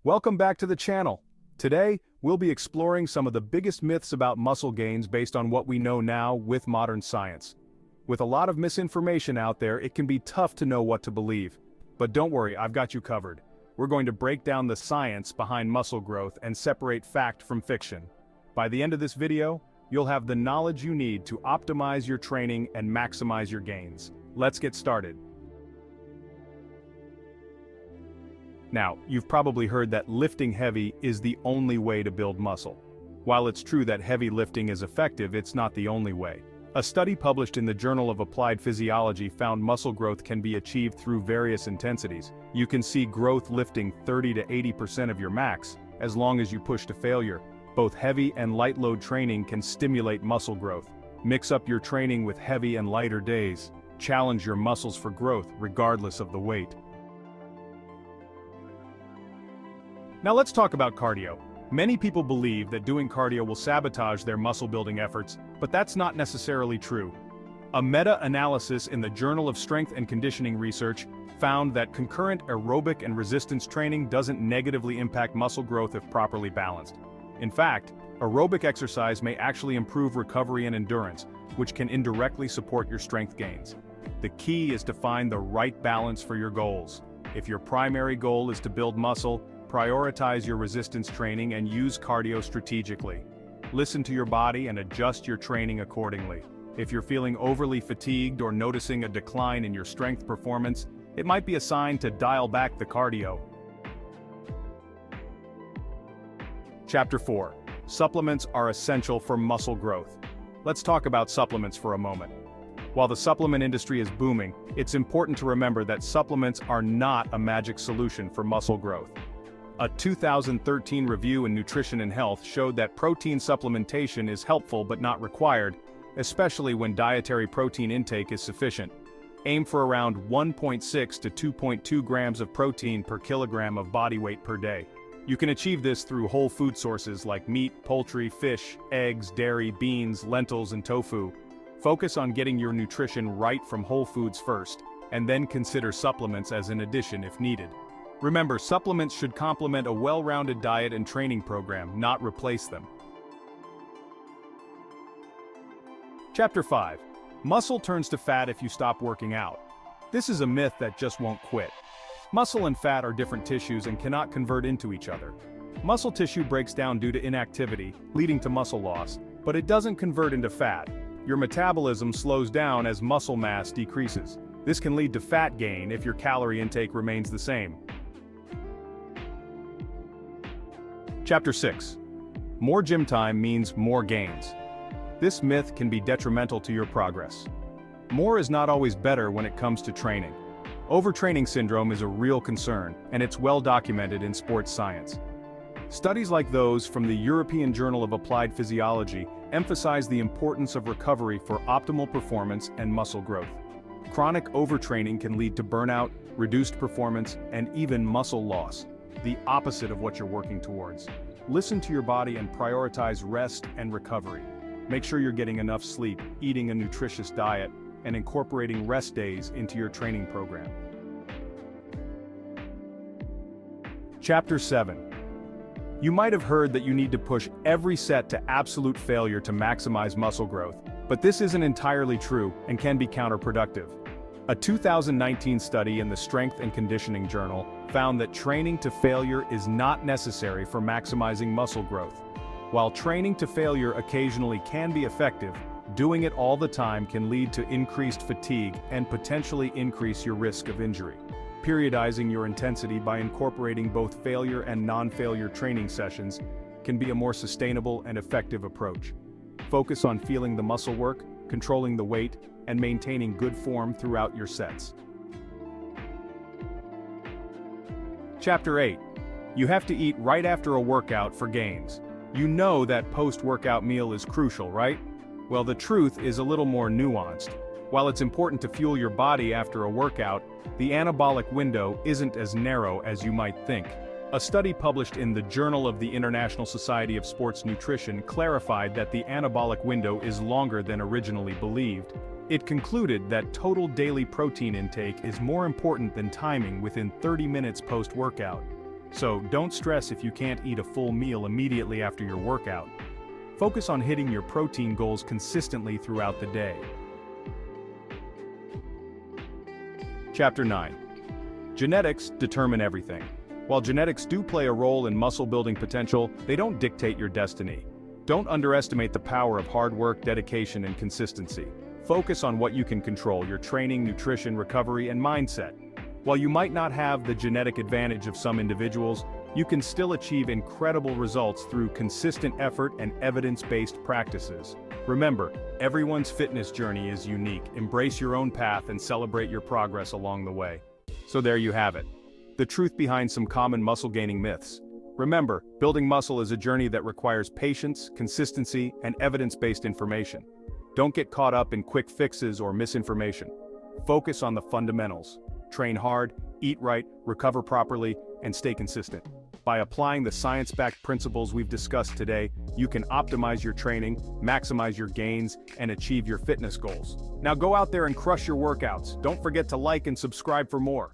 Welcome back to the channel. Today, we'll be exploring some of the biggest myths about muscle gains based on what we know now with modern science. With a lot of misinformation out there, it can be tough to know what to believe. But don't worry, I've got you covered. We're going to break down the science behind muscle growth and separate fact from fiction. By the end of this video, you'll have the knowledge you need to optimize your training and maximize your gains. Let's get started. Now, you've probably heard that lifting heavy is the only way to build muscle. While it's true that heavy lifting is effective, it's not the only way. A study published in the Journal of Applied Physiology found muscle growth can be achieved through various intensities. You can see growth lifting 30 to 80% of your max, as long as you push to failure. Both heavy and light load training can stimulate muscle growth. Mix up your training with heavy and lighter days. Challenge your muscles for growth, regardless of the weight. Now let's talk about cardio. Many people believe that doing cardio will sabotage their muscle-building efforts, but that's not necessarily true. A meta-analysis in the Journal of Strength and Conditioning Research found that concurrent aerobic and resistance training doesn't negatively impact muscle growth if properly balanced. In fact, aerobic exercise may actually improve recovery and endurance, which can indirectly support your strength gains. The key is to find the right balance for your goals. If your primary goal is to build muscle, prioritize your resistance training and use cardio strategically. Listen to your body and adjust your training accordingly. If you're feeling overly fatigued or noticing a decline in your strength performance, it might be a sign to dial back the cardio. Chapter 4. Supplements are essential for muscle growth. Let's talk about supplements for a moment. While the supplement industry is booming, it's important to remember that supplements are not a magic solution for muscle growth. A 2013 review in Nutrition and Health showed that protein supplementation is helpful but not required, especially when dietary protein intake is sufficient. Aim for around 1.6 to 2.2 grams of protein per kilogram of body weight per day. You can achieve this through whole food sources like meat, poultry, fish, eggs, dairy, beans, lentils, and tofu. Focus on getting your nutrition right from whole foods first, and then consider supplements as an addition if needed. Remember, supplements should complement a well-rounded diet and training program, not replace them. Chapter 5. Muscle turns to fat if you stop working out. This is a myth that just won't quit. Muscle and fat are different tissues and cannot convert into each other. Muscle tissue breaks down due to inactivity, leading to muscle loss, but it doesn't convert into fat. Your metabolism slows down as muscle mass decreases. This can lead to fat gain if your calorie intake remains the same. Chapter 6. More gym time means more gains. This myth can be detrimental to your progress. More is not always better when it comes to training. Overtraining syndrome is a real concern, and it's well documented in sports science. Studies like those from the European Journal of Applied Physiology emphasize the importance of recovery for optimal performance and muscle growth. Chronic overtraining can lead to burnout, reduced performance, and even muscle loss, the opposite of what you're working towards. Listen to your body and prioritize rest and recovery. Make sure you're getting enough sleep, eating a nutritious diet, and incorporating rest days into your training program. Chapter 7. You might have heard that you need to push every set to absolute failure to maximize muscle growth, but this isn't entirely true and can be counterproductive. A 2019 study in the Strength and Conditioning Journal found that training to failure is not necessary for maximizing muscle growth. While training to failure occasionally can be effective, doing it all the time can lead to increased fatigue and potentially increase your risk of injury. Periodizing your intensity by incorporating both failure and non-failure training sessions can be a more sustainable and effective approach. Focus on feeling the muscle work, controlling the weight, and maintaining good form throughout your sets. Chapter 8. You have to eat right after a workout for gains. You know that post-workout meal is crucial, right? Well, the truth is a little more nuanced. While it's important to fuel your body after a workout, the anabolic window isn't as narrow as you might think. A study published in the Journal of the International Society of Sports Nutrition clarified that the anabolic window is longer than originally believed. It concluded that total daily protein intake is more important than timing within 30 minutes post-workout. So don't stress if you can't eat a full meal immediately after your workout. Focus on hitting your protein goals consistently throughout the day. Chapter 9. Genetics determine everything. While genetics do play a role in muscle building potential, they don't dictate your destiny. Don't underestimate the power of hard work, dedication, and consistency. Focus on what you can control: your training, nutrition, recovery, and mindset. While you might not have the genetic advantage of some individuals, you can still achieve incredible results through consistent effort and evidence-based practices. Remember, everyone's fitness journey is unique. Embrace your own path and celebrate your progress along the way. So there you have it. The truth behind some common muscle-gaining myths. Remember, building muscle is a journey that requires patience, consistency, and evidence-based information. Don't get caught up in quick fixes or misinformation. Focus on the fundamentals. Train hard, eat right, recover properly, and stay consistent. By applying the science-backed principles we've discussed today, you can optimize your training, maximize your gains, and achieve your fitness goals. Now go out there and crush your workouts. Don't forget to like and subscribe for more.